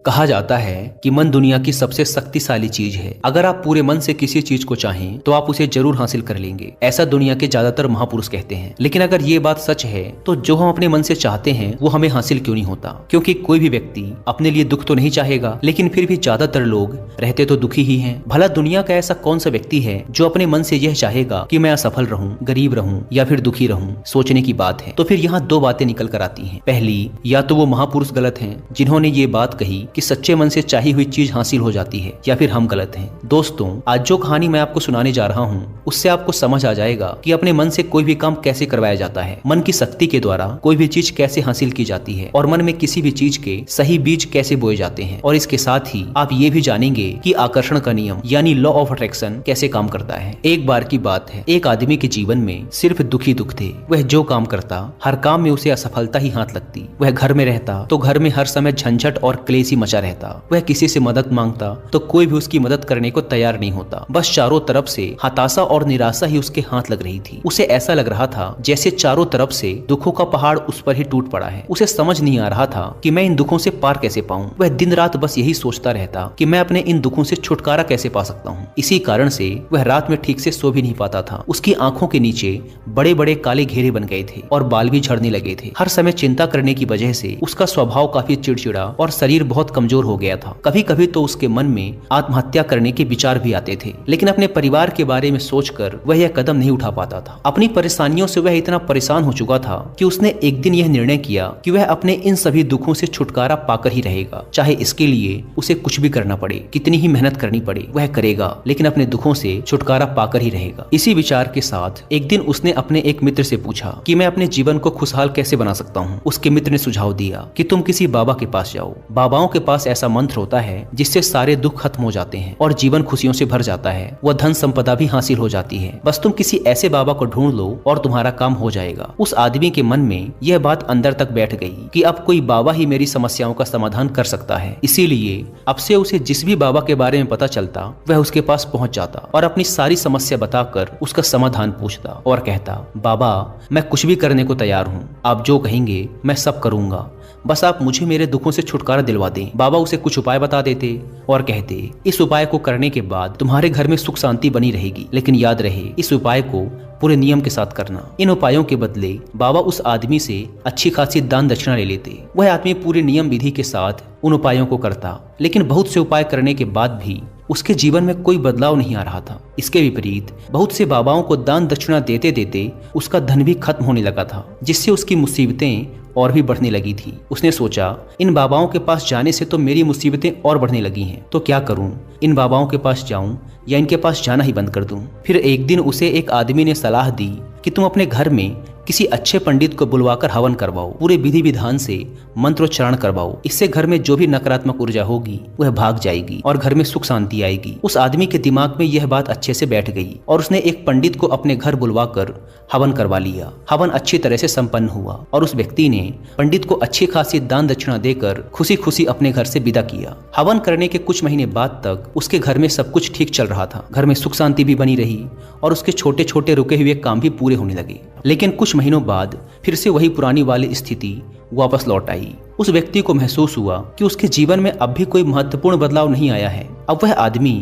कहा जाता है कि मन दुनिया की सबसे शक्तिशाली चीज है। अगर आप पूरे मन से किसी चीज को चाहें तो आप उसे जरूर हासिल कर लेंगे, ऐसा दुनिया के ज्यादातर महापुरुष कहते हैं। लेकिन अगर ये बात सच है तो जो हम अपने मन से चाहते हैं वो हमें हासिल क्यों नहीं होता? क्योंकि कोई भी व्यक्ति अपने लिए दुख तो नहीं चाहेगा, लेकिन फिर भी ज्यादातर लोग रहते तो दुखी ही हैं। भला दुनिया का ऐसा कौन सा व्यक्ति है जो अपने मन से यह चाहेगा कि मैं असफल रहूं, गरीब रहूं या फिर दुखी रहूं? सोचने की बात है। तो फिर यहाँ दो बातें निकल कर आती हैं। पहली, या तो वो महापुरुष गलत हैं जिन्होंने ये बात कही कि सच्चे मन से चाही हुई चीज हासिल हो जाती है, या फिर हम गलत हैं। दोस्तों, आज जो कहानी मैं आपको सुनाने जा रहा हूँ उससे आपको समझ आ जाएगा कि अपने मन से कोई भी काम कैसे करवाया जाता है, मन की शक्ति के द्वारा कोई भी चीज कैसे हासिल की जाती है और मन में किसी भी चीज के सही बीज कैसे बोए जाते हैं। और इसके साथ ही आप ये भी जानेंगे कि आकर्षण का नियम यानी लॉ ऑफ अट्रैक्शन कैसे काम करता है। एक बार की बात है, एक आदमी के जीवन में सिर्फ दुख ही दुख थे। वह जो काम करता हर काम में उसे असफलता ही हाथ लगती। वह घर में रहता तो घर में हर समय झंझट और क्लेश ही मचा रहता। वह किसी से मदद मांगता तो कोई भी उसकी मदद करने को तैयार नहीं होता। बस चारों तरफ से हताशा और निराशा ही उसके हाथ लग रही थी। उसे ऐसा लग रहा था जैसे चारों तरफ से दुखों का पहाड़ उस पर ही टूट पड़ा है। उसे समझ नहीं आ रहा था कि मैं इन दुखों से पार कैसे पाऊं। वह दिन रात बस यही सोचता रहता कि मैं अपने इन दुखों से छुटकारा कैसे पा सकता हूँ। इसी कारण से वह रात में ठीक से सो भी नहीं पाता था। उसकी आंखों के नीचे बड़े बड़े काले घेरे बन गए थे और बाल भी झड़ने लगे थे। हर समय चिंता करने की वजह से उसका स्वभाव काफी चिड़चिड़ा और शरीर बहुत कमजोर हो गया था। कभी कभी तो उसके मन में आत्महत्या करने के विचार भी आते थे, लेकिन अपने परिवार के बारे में सोचकर वह यह कदम नहीं उठा पाता था। अपनी परेशानियों से वह इतना परेशान हो चुका था कि उसने एक दिन यह निर्णय किया कि वह अपने इन सभी दुखों से छुटकारा पाकर ही रहेगा, चाहे इसके लिए उसे कुछ भी करना पड़े, कितनी ही मेहनत करनी पड़े वह करेगा, लेकिन अपने दुखों से छुटकारा पाकर ही रहेगा। इसी विचार के साथ एक दिन उसने अपने एक मित्र से पूछा कि मैं अपने जीवन को खुशहाल कैसे बना सकता हूँ। उसके मित्र ने सुझाव दिया कि तुम किसी बाबा के पास जाओ। बाबाओं के पास ऐसा मंत्र होता है जिससे सारे दुख खत्म हो जाते हैं और जीवन खुशियों से भर जाता है। वह धन संपदा भी हासिल हो जाती है। बस तुम किसी ऐसे बाबा को ढूंढ लो और तुम्हारा काम हो जाएगा। उस आदमी के मन में यह बात अंदर तक बैठ गई कि अब कोई बाबा ही मेरी समस्याओं का समाधान कर सकता है। इसीलिए अब से उसे जिस भी बाबा के बारे में पता चलता वह उसके पास पहुंच जाता और अपनी सारी समस्या बताकर उसका समाधान पूछता और कहता, बाबा मैं कुछ भी करने को तैयार हूँ, आप जो कहेंगे मैं सब करूंगा, बस आप मुझे मेरे दुखों से छुटकारा दिलवा दें। बाबा उसे कुछ उपाय बता देते और कहते, इस उपाय को करने के बाद तुम्हारे घर में सुख शांति बनी रहेगी, लेकिन याद रहे इस उपाय को पूरे नियम के साथ करना। इन उपायों के बदले बाबा उस आदमी से अच्छी खासी दान दक्षिणा ले लेते। वह आदमी पूरे नियम विधि के साथ उन उपायों को करता, लेकिन बहुत से उपाय करने के बाद भी उसके जीवन में कोई बदलाव नहीं आ रहा था। इसके विपरीत बहुत से बाबाओं को दान दक्षिणा देते देते उसका धन भी खत्म होने लगा था, जिससे उसकी मुसीबतें और भी बढ़ने लगी थी। उसने सोचा, इन बाबाओं के पास जाने से तो मेरी मुसीबतें और बढ़ने लगी हैं, तो क्या करूं? इन बाबाओं के पास जाऊं या इनके पास जाना ही बंद कर दूं? फिर एक दिन उसे एक आदमी ने सलाह दी कि तुम अपने घर में किसी अच्छे पंडित को बुलवाकर हवन करवाओ, पूरे विधि विधान से मंत्रोच्चारण करवाओ। इससे घर में जो भी नकारात्मक ऊर्जा होगी वह भाग जाएगी और घर में सुख शांति आएगी। उस आदमी के दिमाग में यह बात अच्छे से बैठ गई और उसने एक पंडित को अपने घर बुलवाकर हवन करवा लिया। हवन अच्छी तरह से संपन्न हुआ और उस व्यक्ति ने पंडित को अच्छी खासी दान दक्षिणा देकर खुशी खुशी अपने घर से विदा किया। हवन करने के कुछ महीने बाद तक उसके घर में सब कुछ ठीक चल रहा था। घर में सुख शांति भी बनी रही और उसके छोटे छोटे रुके हुए काम भी पूरे होने लगे। लेकिन कुछ महीनों बाद फिर से वही पुरानी वाली स्थिति वापस लौट आई। उस व्यक्ति को महसूस हुआ कि उसके जीवन में अब भी कोई महत्वपूर्ण बदलाव नहीं आया है। अब वह आदमी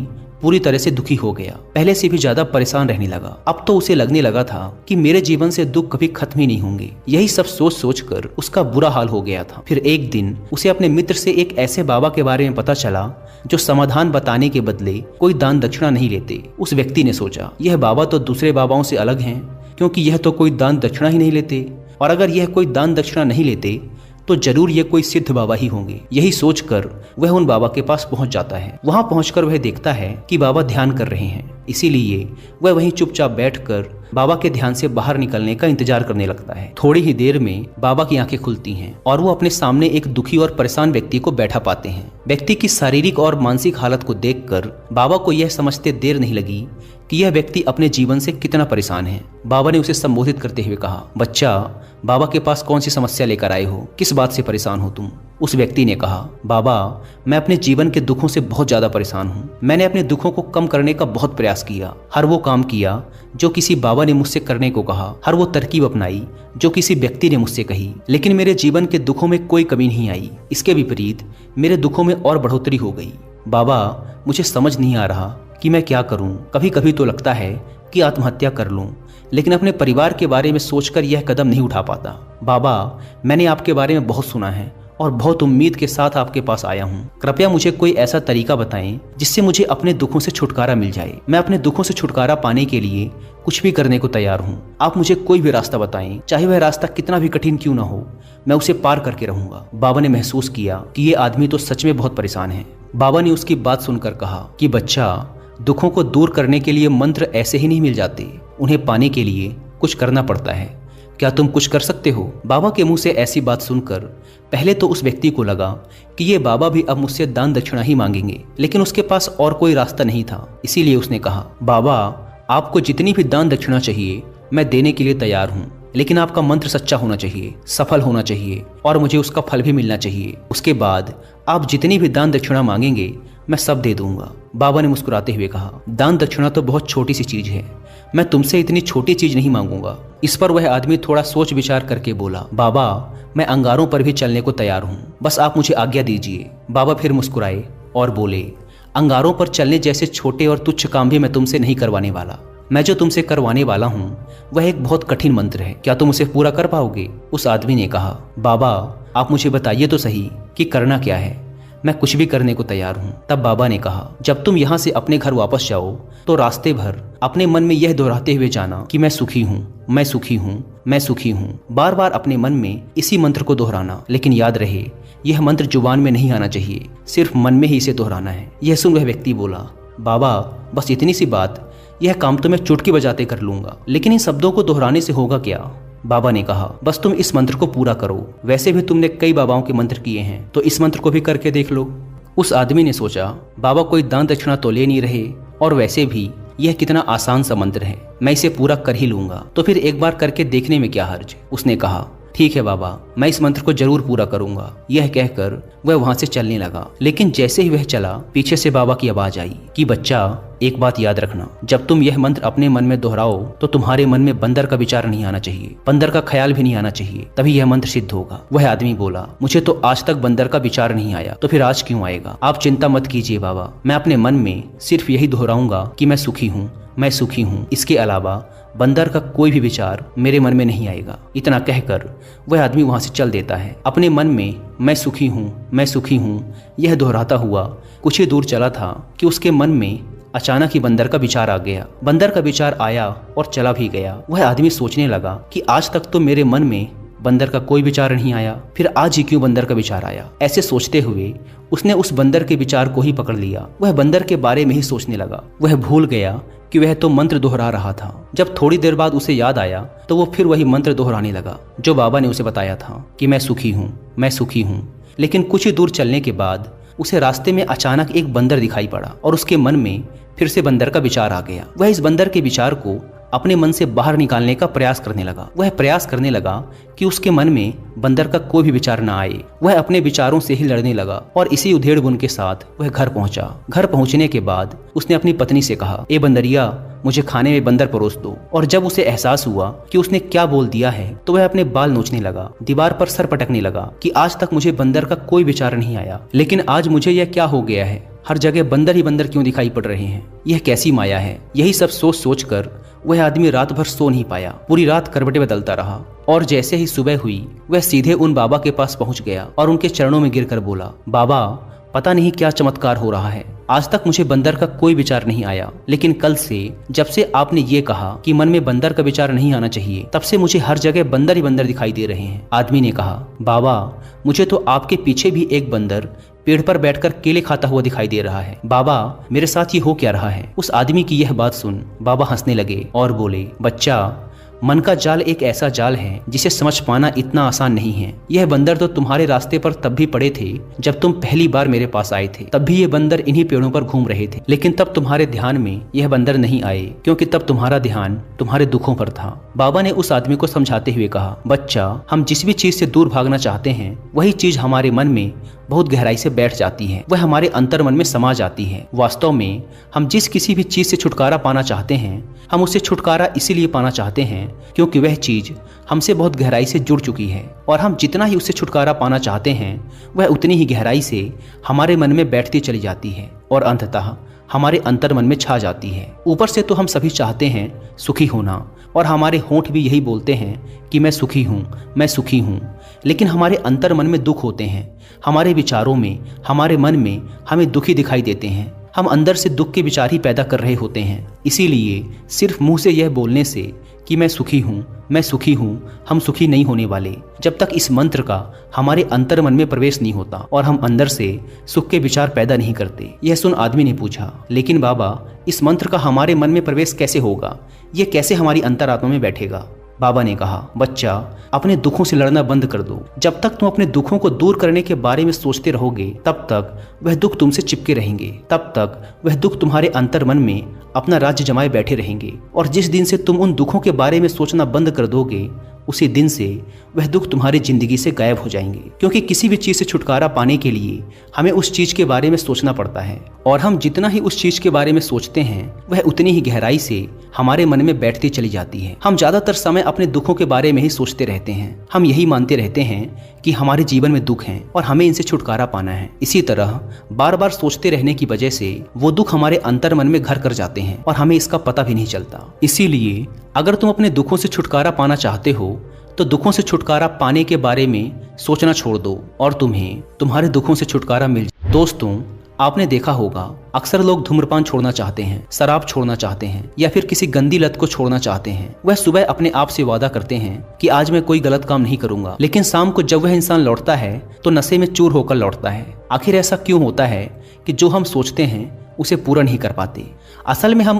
पूरी तरह से दुखी हो गया, पहले से भी ज्यादा परेशान रहने लगा। अब तो उसे लगने लगा था कि मेरे जीवन से दुख कभी खत्म ही नहीं होंगे। यही सब सोच सोच कर उसका बुरा हाल हो गया था। फिर एक दिन उसे अपने मित्र से एक ऐसे बाबा के बारे में पता चला जो समाधान बताने के बदले कोई दान दक्षिणा नहीं लेते। उस व्यक्ति ने सोचा, यह बाबा तो दूसरे बाबाओं से अलग हैं, क्योंकि यह तो कोई दान दक्षिणा ही नहीं लेते, और अगर यह कोई दान दक्षिणा नहीं लेते तो जरूर ये कोई सिद्ध बाबा ही होंगे। यही सोचकर वह उन बाबा के पास पहुंच जाता है। वहां पहुंचकर वह देखता है कि बाबा ध्यान कर रहे हैं, इसीलिए वह वहीं चुपचाप बैठकर बाबा के ध्यान से बाहर निकलने का इंतजार करने लगता है। थोड़ी ही देर में बाबा की आंखें खुलती हैं और वो अपने सामने एक दुखी और परेशान व्यक्ति को बैठा पाते हैं। व्यक्ति की शारीरिक और मानसिक हालत को देखकर बाबा को यह समझते देर नहीं लगी कि यह व्यक्ति अपने जीवन से कितना परेशान है। बाबा ने उसे संबोधित करते हुए कहा, बच्चा बाबा के पास कौन सी समस्या लेकर आए हो, किस बात से परेशान हो तुम? उस व्यक्ति ने कहा, बाबा मैं अपने जीवन के दुखों से बहुत ज्यादा परेशान हूँ। मैंने अपने दुखों को कम करने का बहुत प्रयास किया, हर वो काम किया जो किसी बाबा ने मुझसे करने को कहा, हर वो तरकीब अपनाई जो किसी व्यक्ति ने मुझसे कही, लेकिन मेरे जीवन के दुखों में कोई कमी नहीं आई। इसके विपरीत मेरे दुखों में और बढ़ोतरी हो गई। बाबा मुझे समझ नहीं आ रहा कि मैं क्या करूं। कभी कभी तो लगता है कि आत्महत्या कर लूं, लेकिन अपने परिवार के बारे में सोचकर यह कदम नहीं उठा पाता। बाबा मैंने आपके बारे में बहुत सुना है और बहुत उम्मीद के साथ आपके पास आया हूँ। कृपया मुझे कोई ऐसा तरीका बताएं जिससे मुझे अपने दुखों से छुटकारा मिल जाए। मैं अपने दुखों से छुटकारा पाने के लिए कुछ भी करने को तैयार हूँ। आप मुझे कोई भी रास्ता बताएं, चाहे वह रास्ता कितना भी कठिन क्यों ना हो, मैं उसे पार करके रहूंगा। बाबा ने महसूस किया कि ये आदमी तो सच में बहुत परेशान है। बाबा ने उसकी बात सुनकर कहा कि बच्चा, दुखों को दूर करने के लिए मंत्र ऐसे ही नहीं मिल जाते, उन्हें पाने के लिए कुछ करना पड़ता है। क्या तुम कुछ कर सकते हो? बाबा के मुंह से ऐसी बात सुनकर पहले तो उस व्यक्ति को लगा कि ये बाबा भी अब मुझसे दान दक्षिणा ही मांगेंगे, लेकिन उसके पास और कोई रास्ता नहीं था। इसीलिए उसने कहा, बाबा आपको जितनी भी दान दक्षिणा चाहिए मैं देने के लिए तैयार हूँ, लेकिन आपका मंत्र सच्चा होना चाहिए, सफल होना चाहिए और मुझे उसका फल भी मिलना चाहिए। उसके बाद आप जितनी भी दान दक्षिणा मांगेंगे मैं सब दे दूंगा। बाबा ने मुस्कुराते हुए कहा, दान दक्षिणा तो बहुत छोटी सी चीज है, मैं तुमसे इतनी छोटी चीज नहीं मांगूंगा। इस पर वह आदमी थोड़ा सोच विचार करके बोला, बाबा मैं अंगारों पर भी चलने को तैयार हूँ, बस आप मुझे आज्ञा दीजिए। बाबा फिर मुस्कुराए और बोले, अंगारों पर चलने जैसे छोटे और तुच्छ काम भी मैं तुमसे नहीं करवाने वाला। मैं जो तुमसे करवाने वाला हूँ वह एक बहुत कठिन मंत्र है, क्या तुम उसे पूरा कर पाओगे? उस आदमी ने कहा, बाबा आप मुझे बताइए तो सही कि करना क्या है, मैं कुछ भी करने को तैयार हूँ। तब बाबा ने कहा, जब तुम यहाँ से अपने घर वापस जाओ तो रास्ते भर अपने मन में यह दोहराते हुए जाना कि मैं सुखी हूँ, मैं सुखी हूँ, मैं सुखी हूँ। बार बार अपने मन में इसी मंत्र को दोहराना, लेकिन याद रहे यह मंत्र जुबान में नहीं आना चाहिए, सिर्फ मन में ही इसे दोहराना है। यह सुन वह व्यक्ति बोला, बाबा बस इतनी सी बात, यह काम तो मैं चुटकी बजाते कर लूंगा, लेकिन इन शब्दों को दोहराने से होगा क्या? बाबा ने कहा, बस तुम इस मंत्र को पूरा करो, वैसे भी तुमने कई बाबाओं के मंत्र किए हैं तो इस मंत्र को भी करके देख लो। उस आदमी ने सोचा, बाबा कोई दान दक्षिणा तो ले नहीं रहे और वैसे भी यह कितना आसान सा मंत्र है, मैं इसे पूरा कर ही लूंगा, तो फिर एक बार करके देखने में क्या हर्ज। उसने कहा, ठीक है बाबा, मैं इस मंत्र को जरूर पूरा करूंगा। यह कहकर वह वहां से चलने लगा, लेकिन जैसे ही वह चला पीछे से बाबा की आवाज आई कि बच्चा एक बात याद रखना, जब तुम यह मंत्र अपने मन में दोहराओ तो तुम्हारे मन में बंदर का विचार नहीं आना चाहिए, बंदर का ख्याल भी नहीं आना चाहिए, तभी यह मंत्र सिद्ध होगा। वह आदमी बोला, मुझे तो आज तक बंदर का विचार नहीं आया, तो फिर आज क्यों आएगा? आप चिंता मत कीजिए बाबा, मैं अपने मन में सिर्फ यही दोहराऊंगा कि मैं सुखी हूँ, मैं सुखी हूँ। इसके अलावा बंदर का कोई भी विचार मेरे मन में नहीं आएगा। इतना कहकर वह आदमी वहां से चल देता है। अपने मन में मैं सुखी हूँ, मैं सुखी हूँ यह दोहराता हुआ कुछ ही दूर चला था कि उसके मन में अचानक ही बंदर का विचार आ गया। बंदर का विचार आया और चला भी गया। वह आदमी सोचने लगा कि आज तक तो मेरे मन में बंदर का कोई विचार नहीं आया, फिर आज ही क्यों बंदर का विचार आया? ऐसे सोचते हुए उसने उस बंदर के विचार को ही पकड़ लिया। वह बंदर के बारे में ही सोचने लगा। वह भूल गया कि वह तो मंत्र दोहरा रहा था। जब थोड़ी देर बाद उसे याद आया तो वो फिर वही मंत्र दोहराने लगा जो बाबा ने उसे बताया था कि मैं सुखी हूँ, मैं सुखी हूँ। लेकिन कुछ ही दूर चलने के बाद उसे रास्ते में अचानक एक बंदर दिखाई पड़ा और उसके मन में फिर से बंदर का विचार आ गया। वह इस बंदर के विचार को अपने मन से बाहर निकालने का प्रयास करने लगा। वह प्रयास करने लगा कि उसके मन में बंदर का कोई भी विचार न आए। वह अपने विचारों से ही लड़ने लगा और इसी उधेड़-बुन के साथ वह घर पहुंचा। घर पहुंचने के बाद उसने अपनी पत्नी से कहा, ए बंदरिया, मुझे खाने में बंदर परोस दो। और जब उसे एहसास हुआ कि उसने क्या बोल दिया है तो वह अपने बाल नोचने लगा, दीवार पर सर पटकने लगा कि आज तक मुझे बंदर का कोई विचार नहीं आया, लेकिन आज मुझे यह क्या हो गया है? हर जगह बंदर ही बंदर क्यों दिखाई पड़ रहे हैं? यह कैसी माया है? यही सब सोच सोच कर वह आदमी रात भर सो नहीं पाया। पूरी रात करवटें बदलता रहा और जैसे ही सुबह हुई वह सीधे उन बाबा के पास पहुंच गया और उनके चरणों में गिरकर बोला, बाबा, पता नहीं क्या चमत्कार हो रहा है। आज तक मुझे बंदर का कोई विचार नहीं आया, लेकिन कल से जब से आपने ये कहा कि मन में बंदर का विचार नहीं आना चाहिए, तब से मुझे हर जगह बंदर ही बंदर दिखाई दे रहे हैं। आदमी ने कहा, बाबा, मुझे तो आपके पीछे भी एक बंदर पेड़ पर बैठकर केले खाता हुआ दिखाई दे रहा है। बाबा, मेरे साथ ये हो क्या रहा है? उस आदमी की यह बात सुन बाबा हंसने लगे और बोले, बच्चा, मन का जाल एक ऐसा जाल है जिसे समझ पाना इतना आसान नहीं है। यह बंदर तो तुम्हारे रास्ते पर तब भी पड़े थे जब तुम पहली बार मेरे पास आए थे। तब भी ये बंदर इन्हीं पेड़ों पर घूम रहे थे, लेकिन तब तुम्हारे ध्यान में यह बंदर नहीं आए, क्योंकि तब तुम्हारा ध्यान तुम्हारे दुखों पर था। बाबा ने उस आदमी को समझाते हुए कहा, बच्चा, हम जिस भी चीज से दूर भागना चाहते हैं वही चीज हमारे मन में बहुत गहराई से बैठ जाती है, वह हमारे अंतर मन में समा जाती है। वास्तव में हम जिस किसी भी चीज से छुटकारा पाना चाहते हैं, हम उससे छुटकारा इसीलिए पाना चाहते हैं क्योंकि वह चीज हमसे बहुत गहराई से जुड़ चुकी है, और हम जितना ही उससे छुटकारा पाना चाहते हैं वह उतनी ही गहराई से हमारे मन में बैठती चली जाती है और अंततः हमारे अंतर मन में छा जाती है। ऊपर से तो हम सभी चाहते हैं सुखी होना, और हमारे होंठ भी यही बोलते हैं कि मैं सुखी हूँ, मैं सुखी हूँ, लेकिन हमारे अंतर मन में दुख होते हैं। हमारे विचारों में, हमारे मन में हमें दुखी दिखाई देते हैं। हम अंदर से दुख के विचार ही पैदा कर रहे होते हैं। इसीलिए सिर्फ मुंह से यह बोलने से कि मैं सुखी हूँ, मैं सुखी हूँ, हम सुखी नहीं होने वाले जब तक इस मंत्र का हमारे अंतर मन में प्रवेश नहीं होता और हम अंदर से सुख के विचार पैदा नहीं करते। यह सुन आदमी ने पूछा, लेकिन बाबा, इस मंत्र का हमारे मन में प्रवेश कैसे होगा? ये कैसे हमारी अंतरात्मा में बैठेगा? बाबा ने कहा, बच्चा, अपने दुखों से लड़ना बंद कर दो। जब तक तुम अपने दुखों को दूर करने के बारे में सोचते रहोगे तब तक वह दुख तुमसे चिपके रहेंगे, तब तक वह दुख तुम्हारे अंतर मन में अपना राज्य जमाए बैठे रहेंगे। और जिस दिन से तुम उन दुखों के बारे में सोचना बंद कर दोगे उसी दिन से वह दुख तुम्हारी जिंदगी से गायब हो जाएंगे, क्योंकि किसी भी चीज से छुटकारा पाने के लिए हमें उस चीज के बारे में सोचना पड़ता है, और हम जितना ही उस चीज के बारे में सोचते हैं वह उतनी ही गहराई से हमारे मन में बैठती चली जाती है। हम ज्यादातर समय अपने दुखों के बारे में ही सोचते रहते हैं। हम यही मानते रहते हैं कि हमारे जीवन में दुख हैं और हमें इनसे छुटकारा पाना है। इसी तरह बार बार सोचते रहने की वजह से वो दुख हमारे अंतर मन में घर कर जाते हैं और हमें इसका पता भी नहीं चलता। इसीलिए अगर तुम अपने दुखों से छुटकारा पाना चाहते हो तो दुखों से छुटकारा पाने के बारे में सोचना छोड़ दो और तुम्हें तुम्हारे दुखों से छुटकारा मिल जाए। दोस्तों, आपने देखा होगा अक्सर लोग धूम्रपान छोड़ना चाहते हैं, शराब छोड़ना चाहते हैं, या फिर किसी गंदी लत को छोड़ना चाहते हैं। वह सुबह अपने आप से वादा करते हैं कि आज मैं कोई गलत काम नहीं करूंगा, लेकिन शाम को जब वह इंसान लौटता है तो नशे में चूर होकर लौटता है। आखिर ऐसा क्यों होता है कि जो हम सोचते हैं उसे पूरा नहीं कर पाते? असल में हम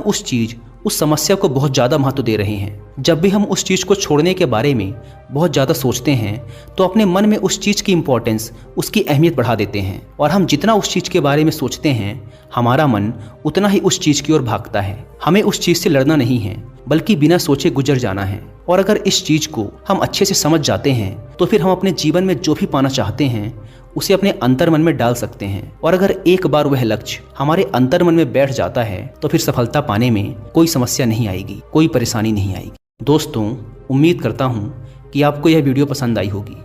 उस समस्या को बहुत ज्यादा महत्व दे रहे हैं। जब भी हम उस चीज को छोड़ने के बारे में बहुत ज्यादा सोचते हैं तो अपने मन में उस चीज की इंपॉर्टेंस, उसकी अहमियत बढ़ा देते हैं, और हम जितना उस चीज के बारे में सोचते हैं हमारा मन उतना ही उस चीज की ओर भागता है। हमें उस चीज से लड़ना नहीं है, बल्कि बिना सोचे गुजर जाना है। और अगर इस चीज को हम अच्छे से समझ जाते हैं तो फिर हम अपने जीवन में जो भी पाना चाहते हैं उसे अपने अंतर मन में डाल सकते हैं। और अगर एक बार वह लक्ष्य हमारे अंतर मन में बैठ जाता है तो फिर सफलता पाने में कोई समस्या नहीं आएगी, कोई परेशानी नहीं आएगी। दोस्तों, उम्मीद करता हूँ कि आपको यह वीडियो पसंद आई होगी।